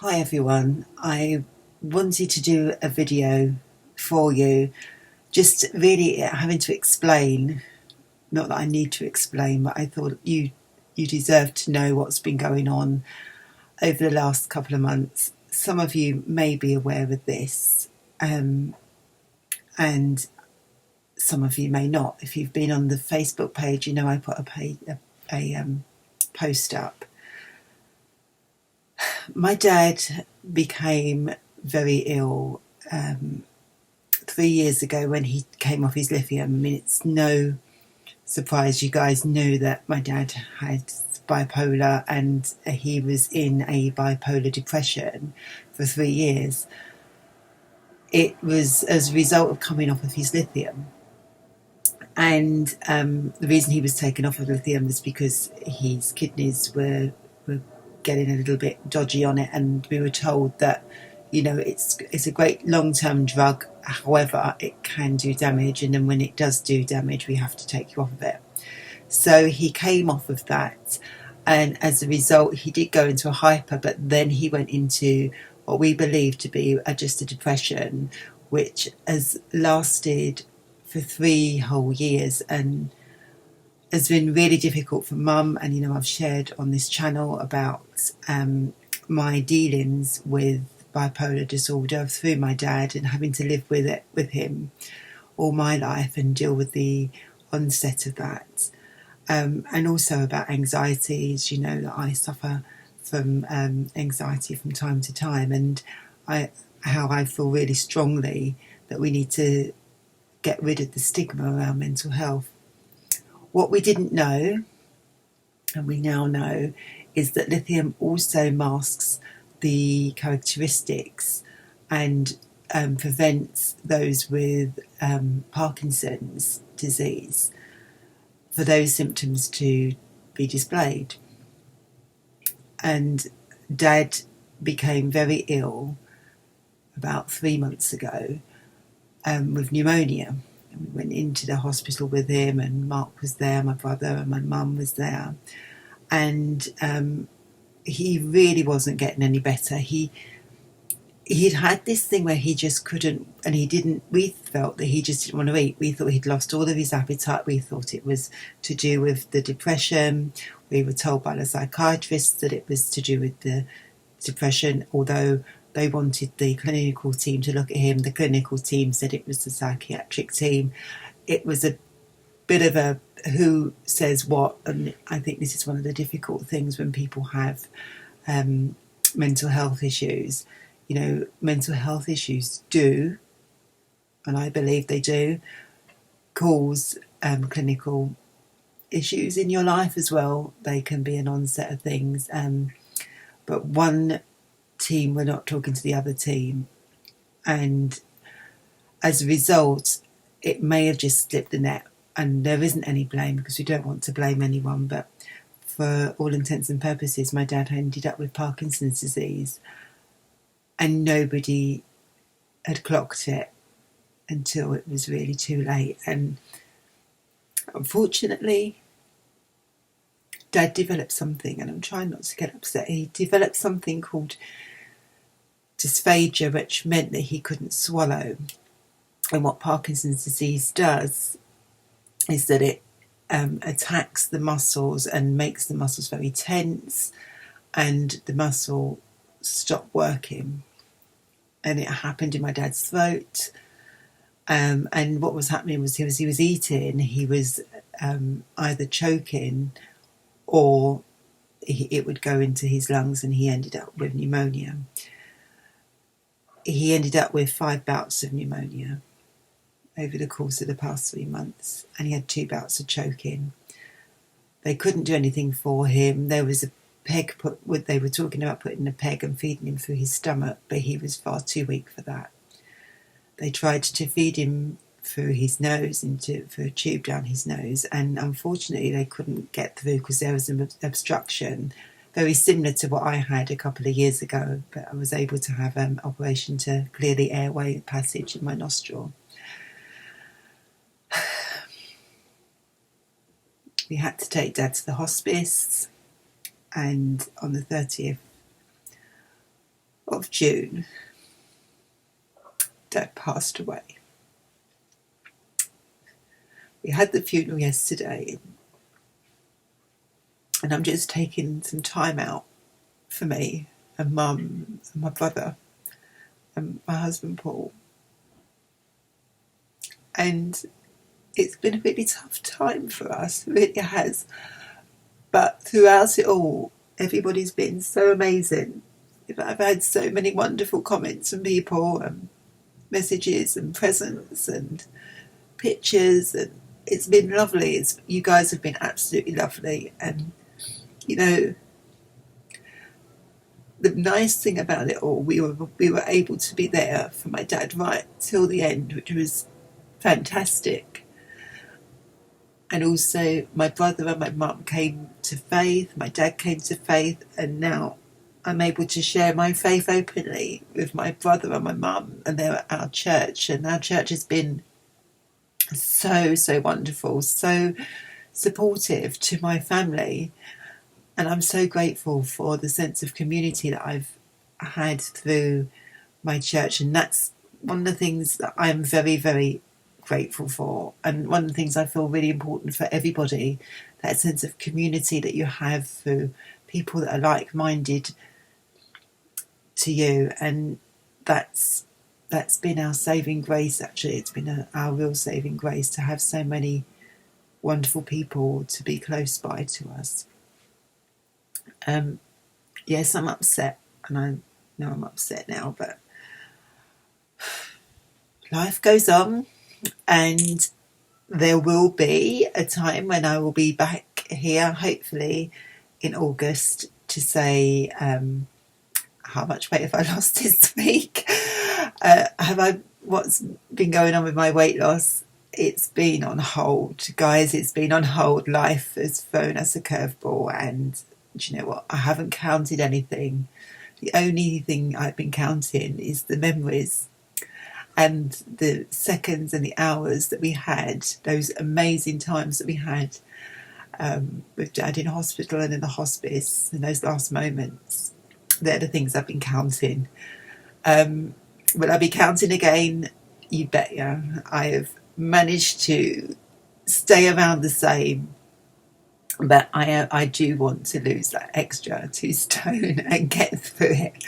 Hi everyone, I wanted to do a video for you, just really having to explain, not that I need to explain, but I thought you deserve to know what's been going on over the last couple of months. Some of you may be aware of this, and some of you may not. If you've been on the Facebook page, you know I put a post up. My dad became very ill 3 years ago when he came off his lithium. I mean, it's no surprise you guys knew that my dad had bipolar, and he was in a bipolar depression for 3 years. It was as a result of coming off of his lithium. And the reason he was taken off of lithium was because his kidneys were getting a little bit dodgy on it, and we were told that, you know, it's a great long-term drug, however it can do damage, and then when it does do damage we have to take you off of it. So he came off of that, and as a result he did go into a hyper, but then he went into what we believe to be just a depression, which has lasted for 3 whole years and has been really difficult for Mum. And you know, I've shared on this channel about my dealings with bipolar disorder through my dad, and having to live with him all my life and deal with the onset of that, and also about anxieties. You know, that I suffer from anxiety from time to time, and how I feel really strongly that we need to get rid of the stigma around mental health. What we didn't know, and we now know, is that lithium also masks the characteristics and prevents those with Parkinson's disease for those symptoms to be displayed. And Dad became very ill about 3 months ago with pneumonia. We went into the hospital with him, and Mark was there, my brother, and my mum was there. And he really wasn't getting any better. He'd had this thing where he just couldn't, and he didn't, we felt that he just didn't want to eat. We thought he'd lost all of his appetite. We thought it was to do with the depression. We were told by the psychiatrists that it was to do with the depression, although they wanted the clinical team to look at him. The clinical team said it was the psychiatric team. It was a bit of a who says what, and I think this is one of the difficult things when people have mental health issues. You know, mental health issues do, and I believe they do, cause clinical issues in your life as well. They can be an onset of things, but one team were not talking to the other team, and as a result it may have just slipped the net. And there isn't any blame, because we don't want to blame anyone, but for all intents and purposes my dad ended up with Parkinson's disease, and nobody had clocked it until it was really too late. And unfortunately Dad developed something, and I'm trying not to get upset, he developed something called dysphagia, which meant that he couldn't swallow. And what Parkinson's disease does is that it attacks the muscles and makes the muscles very tense, and the muscle stopped working. And it happened in my dad's throat. And what was happening was he was eating, he was either choking, or it would go into his lungs, and he ended up with pneumonia. He ended up with 5 bouts of pneumonia over the course of the past 3 months, and he had 2 bouts of choking. They couldn't do anything for him. There was a peg they were talking about putting a peg and feeding him through his stomach, but he was far too weak for that. They tried to feed him through his nose, through a tube down his nose, and unfortunately they couldn't get through because there was an obstruction, very similar to what I had a couple of years ago, but I was able to have an operation to clear the airway passage in my nostril. We had to take Dad to the hospice, and on the 30th of June, Dad passed away. We had the funeral yesterday, and I'm just taking some time out for me and Mum and my brother and my husband Paul. And it's been a really tough time for us, it really has. But throughout it all, everybody's been so amazing. I've had so many wonderful comments from people and messages and presents and pictures, and it's been lovely. You guys have been absolutely lovely. And you know, the nice thing about it all, we were able to be there for my dad right till the end, which was fantastic. And also my brother and my mum came to faith, my dad came to faith, and now I'm able to share my faith openly with my brother and my mum, and they're at our church, and our church has been so wonderful, so supportive to my family, and I'm so grateful for the sense of community that I've had through my church. And that's one of the things that I'm very grateful for, and one of the things I feel really important for everybody, that sense of community that you have through people that are like-minded to you. And that's been our saving grace. Actually, it's been our real saving grace to have so many wonderful people to be close by to us. Yes, I'm upset, and I know I'm upset now, but life goes on, and there will be a time when I will be back here, hopefully in August, to say how much weight have I lost this week. What's been going on with my weight loss? It's been on hold, guys. It's been on hold. Life has thrown us a curveball, and do you know what? I haven't counted anything. The only thing I've been counting is the memories and the seconds and the hours that we had, those amazing times that we had with Dad in hospital and in the hospice, and those last moments. They're the things I've been counting. Will I be counting again? You bet you. I have managed to stay around the same, but I do want to lose that extra 2 stone and get through it.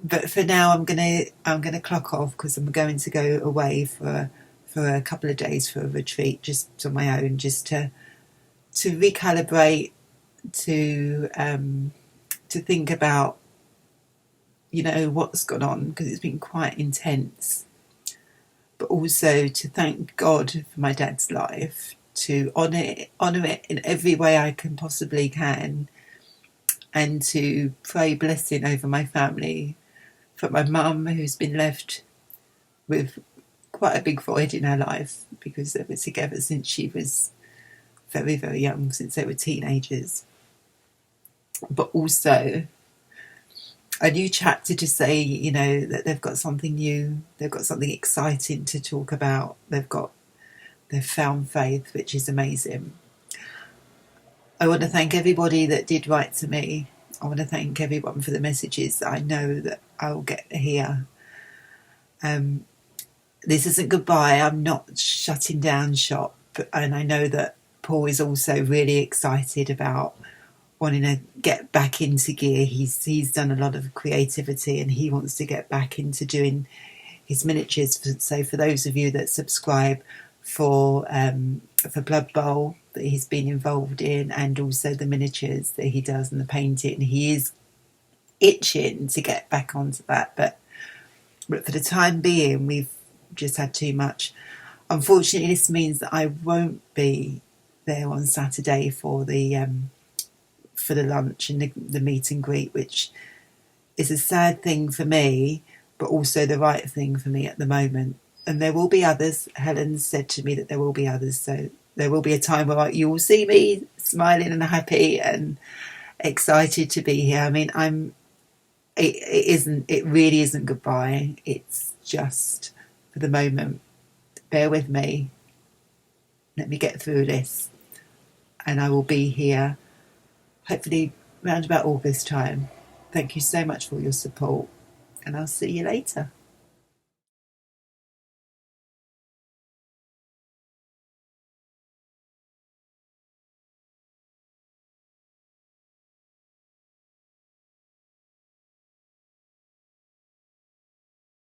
But for now, I'm gonna clock off, because I'm going to go away for a couple of days for a retreat, just on my own, just to recalibrate, to think about, you know, what's gone on, because it's been quite intense. But also to thank God for my dad's life, to honour it in every way I possibly can, and to pray blessing over my family, for my mum, who's been left with quite a big void in her life, because they were together since she was very young, since they were teenagers. But also a new chapter to say, you know, that they've got something new, they've got something exciting to talk about, they've found faith, which is amazing. I want to thank everybody that did write to me. I want to thank everyone for the messages that I know that I will get to hear. This isn't goodbye. I'm not shutting down shop, and I know that Paul is also really excited about wanting to get back into gear. He's done a lot of creativity, and he wants to get back into doing his miniatures. So for those of you that subscribe for Blood Bowl that he's been involved in, and also the miniatures that he does and the painting, he is itching to get back onto that. But for the time being, we've just had too much. Unfortunately, this means that I won't be there on Saturday for the lunch and the meet and greet, which is a sad thing for me, but also the right thing for me at the moment. And there will be others. Helen said to me that there will be others, so there will be a time where you will see me smiling and happy and excited to be here. I mean, it really isn't goodbye. It's just for the moment. Bear with me. Let me get through this, and I will be here hopefully round about August time. Thank you so much for your support, and I'll see you later.